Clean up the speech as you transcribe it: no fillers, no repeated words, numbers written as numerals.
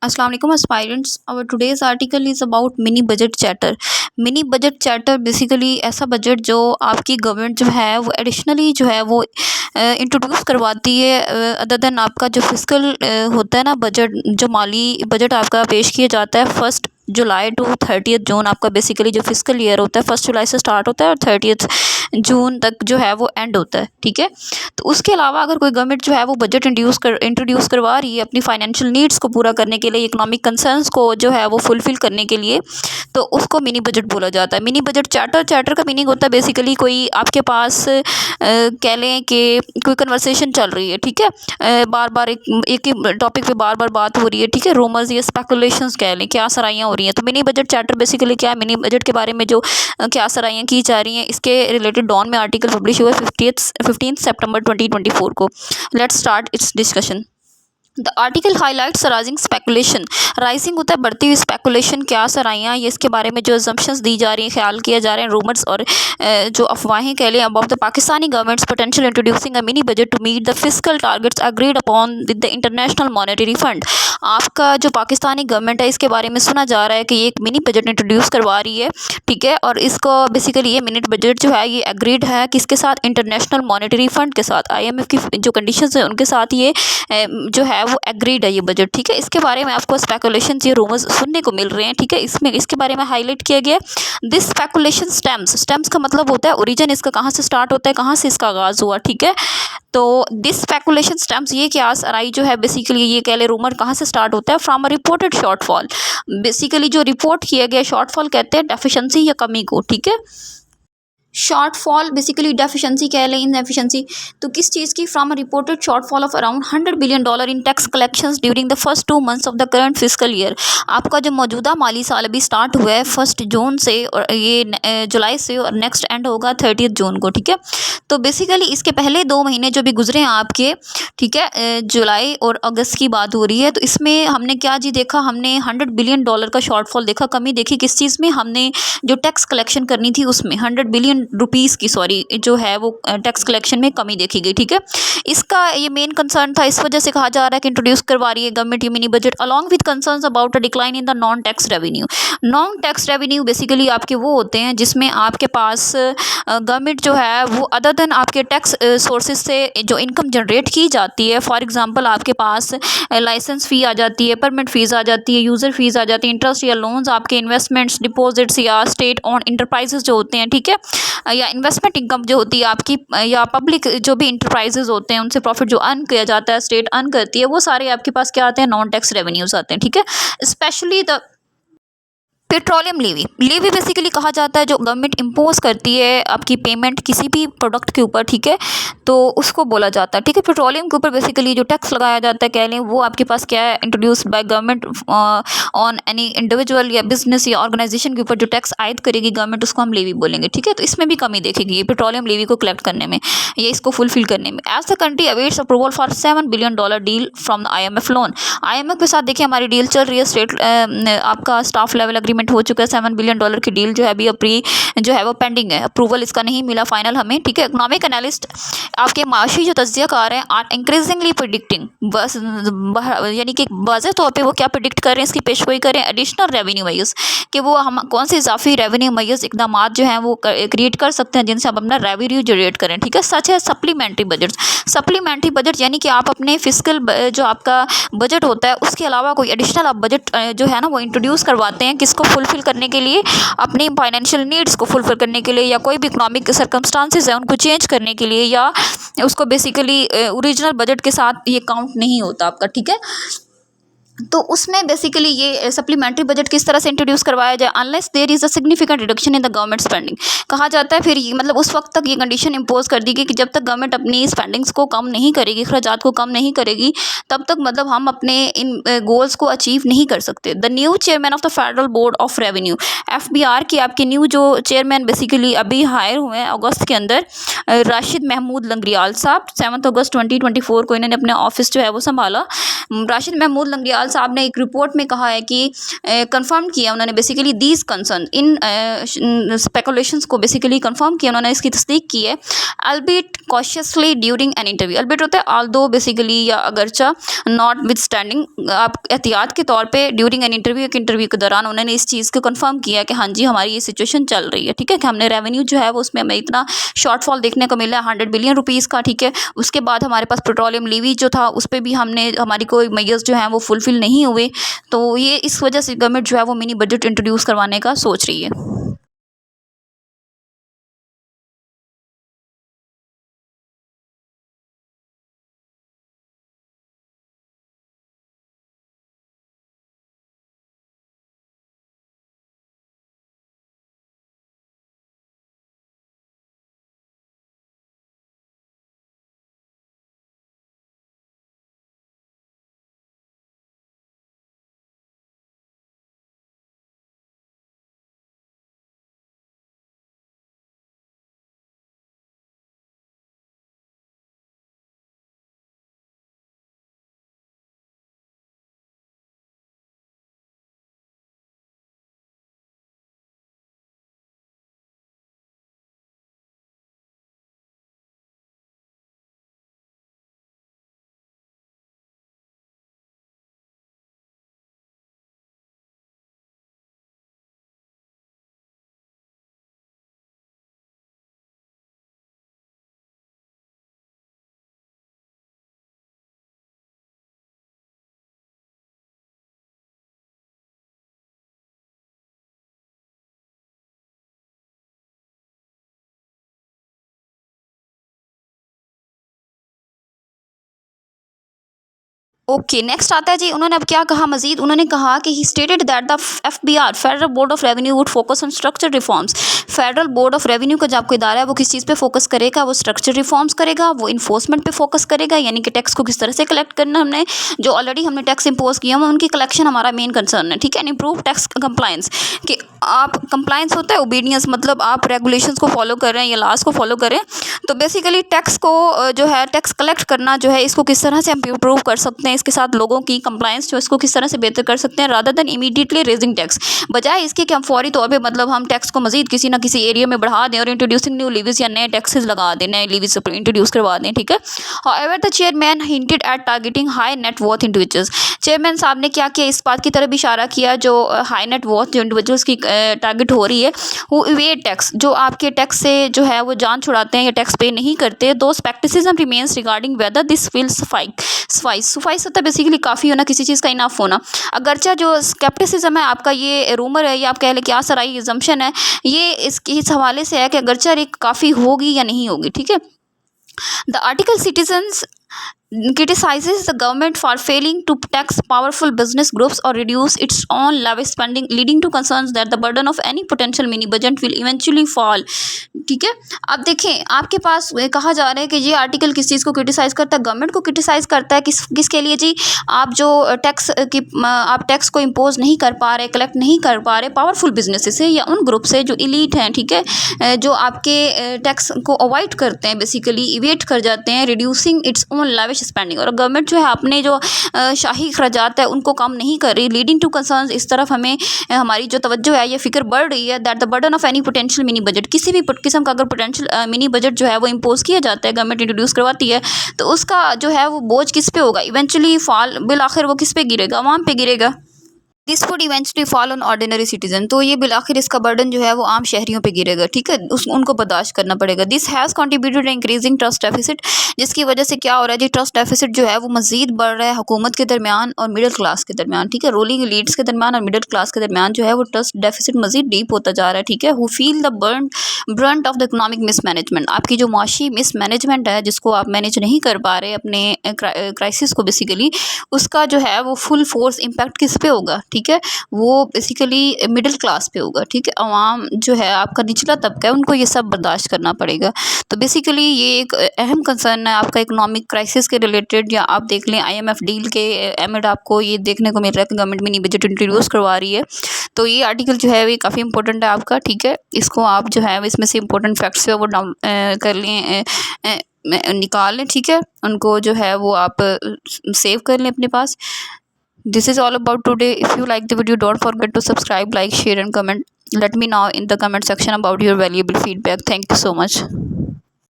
Assalamu alaikum aspirants. Our today's article is about mini budget chatter. Mini budget chatter basically ऐसा budget जो आपकी government जो है वो एडिशनली जो है वो इंट्रोड्यूस करवाती है अदर देन आपका जो फिजिकल होता है ना बजट जो माली बजट आपका पेश किया जाता है 1 जुलाई टू 30 जून आपका बेसिकली जो फिजिकल ईयर होता है 1 जुलाई से स्टार्ट होता है और 30 जून तक जो है वो एंड होता है। ठीक है, तो उसके अलावा अगर कोई गवर्नमेंट जो है वो बजट इंट्रोड्यूस करवा रही है अपनी फाइनेंशियल नीड्स को पूरा करने के लिए, इकोनॉमिक कंसर्न्स को जो है वो फुलफिल करने के लिए, तो उसको मिनी बजट बोला जाता है। मिनी बजट चैटर का मीनिंग होता है बेसिकली कोई आपके पास कह लें कि कोई कन्वर्सेशन चल रही है। ठीक है, बार बार एक ही टॉपिक पे बार बार बात हो रही है। ठीक है, रूमर्स या स्पेकुलेशंस कह लें, क्या सराइयाँ हो रही हैं। तो मिनी बजट चैटर बेसिकली क्या है, मिनी बजट के बारे में जो क्या सराइयाँ की जा रही हैं, इसके रिलेटेड डॉन में आर्टिकल पब्लिश हुआ 15 सितंबर 2024 को। Let's start it's discussion. The article highlights rising speculation. Rising होता है बढ़ती हुई स्पेकुलेशन, क्या सराइयाँ, ये इसके बारे में जो अजम्पशंस दी जा रही हैं, ख्याल किया जा रहे हैं, रूमर्स और जो अफवाहें कह लें about the Pakistani governments potential introducing a mini budget to meet the fiscal targets agreed upon with the International Monetary Fund. आपका जो पाकिस्तानी गवर्नमेंट है इसके बारे में सुना जा रहा है कि ये एक मिनी बजट इंट्रोड्यूस करवा रही है। ठीक है, और इसको बेसिकली ये मिनी बजट जो है ये एग्रीड है किसके साथ, इंटरनेशनल मॉनेटरी फंड के साथ, IMF की जो कंडीशंस है उनके साथ ये जो है वो एग्रीड है ये बजट। ठीक है, इसके बारे में आपको स्पेकुलेशंस ये रूमर्स सुनने को मिल रहे हैं। ठीक है, इसमें इसके बारे में हाईलाइट किया गया दिस स्पेकुलेशन स्टेम्स का मतलब होता है ओरिजिन, इसका कहाँ से स्टार्ट होता है, कहाँ से इसका आगाज़ हुआ। ठीक है, तो दिस स्पेकुलेशन स्टेम्स ये क्या सराई जो है बेसिकली ये कह ले रूमर कहाँ से स्टार्ट होता है, from a reported shortfall. Basically जो रिपोर्ट किया गया शॉर्टफॉल कहते हैं डेफिशिएंसी या कमी को। ठीक है, शॉर्टफॉल बेसिकली डेफिशिएंसी कह लें, इनएफिशिएंसी, तो किस चीज़ की, from a reported shortfall of around $100 billion in tax collections during the first 2 months of the current physical year. आपका जो मौजूदा माली साल अभी स्टार्ट हुआ है 1 जून से और ये जुलाई से, और नेक्स्ट एंड होगा 30 जून को। ठीक है, तो बेसिकली इसके पहले 2 महीने जो भी गुजरे हैं आपके, ठीक है, जुलाई और अगस्त की बात हो रही है, तो इसमें हमने क्या जी देखा, हमने $100 बिलियन का शॉर्टफॉल देखा, कमी देखी किस चीज़ में, हमने जो टैक्स कलेक्शन करनी थी उसमें $100 बिलियन की सॉरी जो है वो टैक्स कलेक्शन में कमी देखी गई। ठीक है, इसका ये मेन कंसर्न था, इस वजह से कहा जा रहा है कि इंट्रोड्यूस करवा रही है गवर्नमेंट ये mini budget along with concerns about a decline in the non tax revenue. Non tax revenue basically आपके वो होते हैं जिसमें आपके पास गवर्नमेंट जो है वो अदर देन आपके टैक्स सोर्सेज से जो इनकम जनरेट की जाती है, फॉर एग्जांपल आपके पास लाइसेंस फ़ी आ जाती है, परमिट फ़ीस आ जाती है, यूज़र फ़ीस आ जाती है, इंटरेस्ट या लोन्स, आपके इन्वेस्टमेंट्स, डिपॉजिट्स या स्टेट ऑन इंटरप्राइजेज जो होते हैं। ठीक है, या इन्वेस्टमेंट इनकम जो होती है आपकी, या पब्लिक जो भी इंटरप्राइजेज होते हैं उनसे प्रॉफिट जो अर्न किया जाता है, स्टेट अर्न करती है, वो सारे आपके पास क्या आते हैं, नॉन टैक्स रेवेन्यूज़ आते हैं। ठीक है, specially the petroleum levy basically कहा जाता है जो गवर्नमेंट इम्पोज करती है आपकी पेमेंट किसी भी प्रोडक्ट के ऊपर। ठीक है, तो उसको बोला जाता है। ठीक है, पेट्रोलियम के ऊपर बेसिकली जो टैक्स लगाया जाता है कह लें वो आपके पास क्या है, introduce by government on any individual या बिजनेस या ऑर्गेनाइजेशन के ऊपर जो टैक्स आयद करेगी गवर्नमेंट, उसको हम लेवी बोलेंगे। ठीक है, तो इसमें भी कमी देखेगी पेट्रोलियम लेवी को कलेक्ट करने में या इसको फुलफिल करने में। As the country awaits approval for $7 billion deal from the IMF लोन। IMF के साथ देखिए हमारी डील चल रही है, स्टेट आपका स्टाफ लेवल एग्रीमेंट हो चुका है, $7 बिलियन की डील जो है अभी अप्री जो है वो पेंडिंग है, अप्रूवल इसका नहीं मिला फाइनल हमें। ठीक है, इकोनॉमिक एनालिस्ट आपके माशी जो तज्जियाकार हैं आर इंक्रीजिंगली प्रिडिक्टिंग, बस यानी कि वाज़ेह तौर पे वो क्या प्रिडिक्ट कर रहे हैं, इसकी पेशगोई करें एडिशनल रेवेन्यू मैयर्स, कि वो हम कौन से इजाफी रेवेन्यू मैयर्स इकदाम जो हैं वो क्रिएट कर सकते हैं जिनसे आप अपना रेवेन्यू जनरेट करें। ठीक है, सच है सप्लीमेंट्री बजट। सप्लीमेंट्री बजट यानी कि आप अपने फिजिकल जो आपका बजट होता है उसके अलावा कोई एडिशनल आप बजट जो है ना वो इंट्रोड्यूस करवाते हैं, किसको फुलफिल करने के लिए, अपनी फाइनेंशियल नीड्स को फुलफिल करने के लिए, या कोई भी इकोनॉमिक सर्कमस्टांसिस है उनको चेंज करने के लिए, या उसको बेसिकली ओरिजिनल बजट के साथ ये काउंट नहीं होता आपका। ठीक है, तो उसमें बेसिकली ये सप्लीमेंट्री बजट किस तरह से इंट्रोड्यूस करवाया जाए, unless there is a significant reduction in the government spending. कहा जाता है फिर मतलब उस वक्त तक ये कंडीशन इम्पोज कर दी गई कि जब तक गवर्नमेंट अपनी स्पेंडिंग्स को कम नहीं करेगी, अखराजात को कम नहीं करेगी, तब तक मतलब हम अपने इन गोल्स को अचीव नहीं कर सकते। The new chairman of the federal board of revenue, FBR की आपके न्यू जो चेयरमैन बेसिकली अभी हायर हुए हैं अगस्त के अंदर, राशिद महमूद लंगरियाल साहब, 7 अगस्त 2024 को इन्होंने अपने ऑफिस जो है वो संभाला। राशिद महमूद लंगरियाल केजरीवाल साहब ने एक रिपोर्ट में कहा है कि कंफर्म किया उन्होंने basically these concern in speculations को बेसिकली कंफर्म किया, उन्होंने इसकी तस्दीक की है। अल्बिट कॉशियसली ड्यूरिंग एन इंटरव्यू, अल्बिट होता है ऑल्दो बेसिकली या अगरचा, नॉट विद स्टैंडिंग, आप एहतियात के तौर पे ड्यूरिंग एन इंटरव्यू, एक इंटरव्यू के दौरान उन्होंने इस चीज़ को कंफर्म किया कि हाँ जी हमारी ये सिचुएशन चल रही है, ठीक है, कि हमने रेवेन्यू जो है वो उसमें हमें इतना शॉर्टफॉल देखने को मिला है 100 बिलियन रुपीज़ का, ठीक है। उसके बाद हमारे पास पेट्रोलियम लीवी जो था उस पर भी हमने हमारी कोई मेजर्स जो हैं वो फुलफिल नहीं हुए, तो ये इस वजह से गवर्नमेंट जो है वो मिनी बजट इंट्रोड्यूस करवाने का सोच रही है। ओके, नेक्स्ट आता है जी, उन्होंने अब क्या कहा मजीद, उन्होंने कहा कि ही stated that the FBR federal board of revenue would focus on structure reforms. Federal board of revenue का जो आपको इदारा है वो किस चीज़ पे फोकस करेगा, वो स्ट्रक्चर रिफॉर्म्स करेगा, वो इन्फोर्समेंट पे फोकस करेगा, यानी कि टैक्स को किस तरह से कलेक्ट करना, हमने जो ऑलरेडी हमने टैक्स इंपोज किया है उनकी कलेक्शन हमारा मेन कंसर्न है, ठीक है। एंड इम्प्रूव टैक्स कंप्लाइंस, कि आप कंप्लाइंस होता है ओबीडियंस, मतलब आप रेगुलेशंस को फॉलो कर रहे हैं या लॉज को फॉलो करें, तो बेसिकली टैक्स को जो है टैक्स कलेक्ट करना जो है इसको किस तरह से हम इम्प्रूव कर सकते हैं, इसके साथ लोगों की कंप्लाइंस जो इसको किस तरह से बेहतर कर सकते हैं, rather than immediately raising tax, बजाय इसके कि हम फौरी तौर पे मतलब हम टैक्स को मजीद किसी ना किसी एरिया में बढ़ा दें और इंट्रोड्यूसिंग न्यू लीवीज या नए टैक्सेस लगा दें, नए लीवीज इंट्रोड्यूस करवा दें, ठीक है। However the chairman hinted at targeting high net worth individuals, chairman साहब ने क्या किया, इस बात की तरफ इशारा किया जो हाई नेट वर्थ जो इंडिविजुअल्स की टारगेट हो रही है, वो इवेड टैक्स, जो आपके टैक्स से जो है वो जान छुड़ाते हैं या टैक्स पे नहीं करते, दो scepticism remains regarding whether this will suffice होता है बेसिकली काफ़ी होना, किसी चीज़ का इनफ होना, अगरचा जो स्केप्टिसिज्म है आपका, ये रूमर है या आप कह लें कि आसराई एजम्पशन है, ये इस हवाले से है कि अगरचा एक काफ़ी होगी या नहीं होगी, ठीक है। The article citizens criticizes the government for failing to tax powerful business groups or reduce its own lavish spending, leading to concerns that the burden of any potential mini budget will eventually fall, ठीक है। अब देखें आपके पास कहा जा रहा है कि ये आर्टिकल किस चीज़ को क्रिटिसाइज़ करता है, गवर्नमेंट को क्रिटिसाइज़ करता है, किसके लिए जी, आप जो टैक्स की आप टैक्स को इम्पोज नहीं कर पा रहे, कलेक्ट नहीं कर पा रहे पावरफुल बिजनेस से या उन ग्रुप से जो इलीट हैं, ठीक है, जो आपके टैक्स को अवॉइड करते हैं, बेसिकली इवेट कर जाते हैं, reducing its own lavish spending, और गवर्नमेंट जो है अपने जो शाही खर्चात है उनको कम नहीं कर रही, लीडिंग टू कंसर्न्स, इस तरफ हमें हमारी जो तवज्जो है ये फिक्र बढ़ रही है, that the burden of any potential mini budget, किसी भी किस्म का अगर पोटेंशियल मिनी बजट जो है वो इम्पोज किया जाता है, गवर्नमेंट इंट्रोड्यूस करवाती है, तो उसका जो है वो बोझ किस पे होगा, इवेंचुअली फॉल, बिल आखिर वो किस पे गिरेगा, आवाम पे गिरेगा। This would eventually fall on ordinary citizen, तो ये बिलाखिर इसका बर्डन जो है वो आम शहरियों पे गिरेगा, ठीक है, उनको बर्दाश्त करना पड़ेगा। This has contributed increasing trust deficit, जिसकी वजह से क्या हो रहा है जी, ट्रस्ट डेफिसिट जो है वो मजीद बढ़ रहा है हुकूमत के दरमियान और मिडिल क्लास के दरमियान, ठीक है, रूलिंग लीड्स के दरमियान और मिडिल क्लास के दरमियान जो है वो ट्रस्ट डेफिसिट मजीद डीप होता जा रहा है, ठीक है। Who feel the Brunt of the economic mismanagement, आपकी जो माशी मिसमैनेजमेंट है जिसको आप मैनेज नहीं कर पा रहे अपने क्राइसिस को, बेसिकली उसका जो है वो फुल फोर्स इम्पैक्ट किस पे होगा, ठीक है, वो बेसिकली मिडिल क्लास पे होगा, ठीक है। अवाम जो है आपका निचला तबका है, उनको ये सब बर्दाश्त करना पड़ेगा। तो बेसिकली ये एक अहम कंसर्न है आपका इकोनॉमिक क्राइसिस के रिलेटेड, या आप देख लें IMF डील के एमिड आपको ये देखने को मिल रहा है कि गवर्नमेंट मिनी बजट इंट्रोड्यूस करवा रही है। तो ये आर्टिकल जो है ये काफ़ी इंपॉर्टेंट है आपका, ठीक है, इसको आप जो है इसमें से इंपॉर्टेंट फैक्ट्स है वो डाउन कर लें, निकाल लें, ठीक है, उनको जो है वो आप सेव कर लें अपने पास। This is all about today. If you like the video, don't forget to subscribe, like, share and comment. Let me know in the comment section about your valuable feedback. Thank you so much.